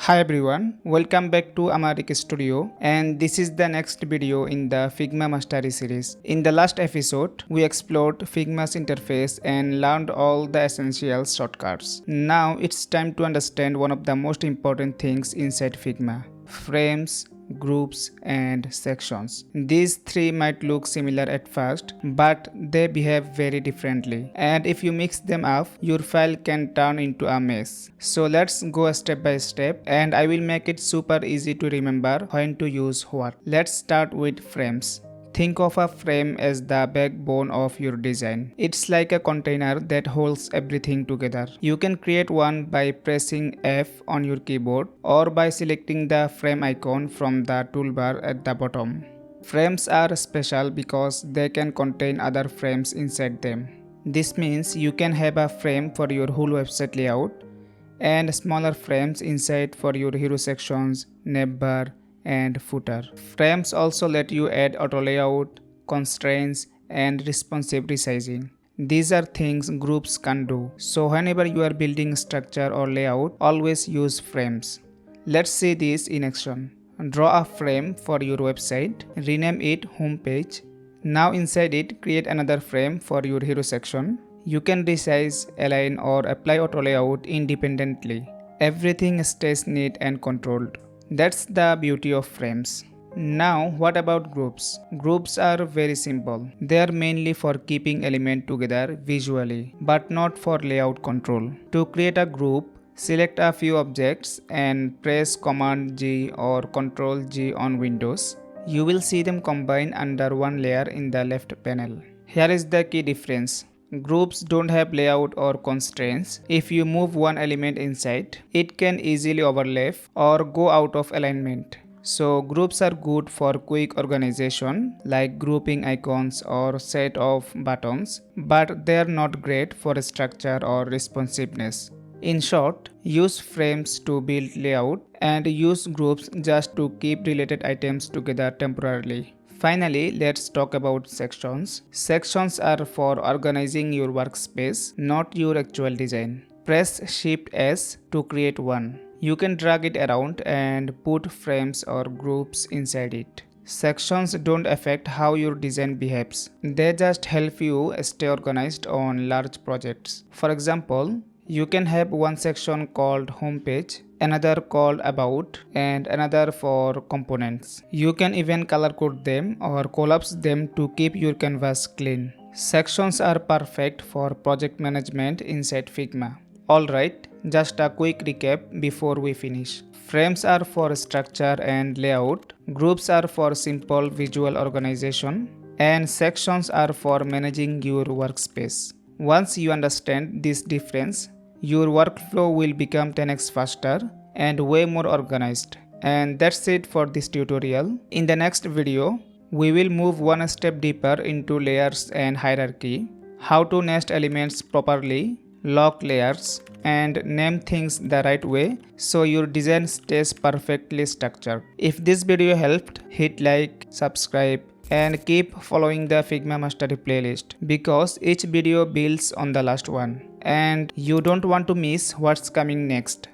Hi everyone, welcome back to Amariq Studio, and this is the next video in the Figma Mastery series. In the last episode, we explored Figma's interface and learned all the essential shortcuts. Now it's time to understand one of the most important things inside Figma: frames, groups and sections. These three might look similar at first, but they behave very differently, and if you mix them up, your file can turn into a mess. So let's go step by step, and I will make it super easy to remember when to use what. Let's start with frames. Think of a frame as the backbone of your design. It's like a container that holds everything together. You can create one by pressing F on your keyboard or by selecting the frame icon from the toolbar at the bottom. Frames are special because they can contain other frames inside them. This means you can have a frame for your whole website layout and smaller frames inside for your hero sections, navbar, and footer. Frames also let you add auto layout, constraints, and responsive resizing. These are things groups can do. So whenever you are building structure or layout, always use frames. Let's see this in action. Draw a frame for your website, rename it homepage. Now inside it, create another frame for your hero section. You can resize, align, or apply auto layout independently. Everything stays neat and controlled. That's the beauty of frames. Now what about groups? Groups are very simple. They are mainly for keeping elements together visually, but not for layout control. To create a group, select a few objects and press Command G or Control G on Windows. You will see them combined under one layer in the left panel. Here is the key difference. Groups don't have layout or constraints. If you move one element inside, it can easily overlap or go out of alignment. So groups are good for quick organization like grouping icons or set of buttons, but they are not great for structure or responsiveness. In short, use frames to build layout and use groups just to keep related items together temporarily. Finally, let's talk about sections. Sections are for organizing your workspace, not your actual design. Press Shift S to create one. You can drag it around and put frames or groups inside it. Sections don't affect how your design behaves. They just help you stay organized on large projects. For example, you can have one section called homepage, another called about, and another for components. You can even color code them or collapse them to keep your canvas clean. Sections are perfect for project management inside Figma. Alright, just a quick recap before we finish. Frames are for structure and layout, groups are for simple visual organization, and sections are for managing your workspace. Once you understand this difference, your workflow will become 10x faster and way more organized. And that's it for this tutorial. In the next video, we will move one step deeper into layers and hierarchy, how to nest elements properly, lock layers, and name things the right way so your design stays perfectly structured. If this video helped, hit like, subscribe, and keep following the Figma Mastery playlist because each video builds on the last one and you don't want to miss what's coming next.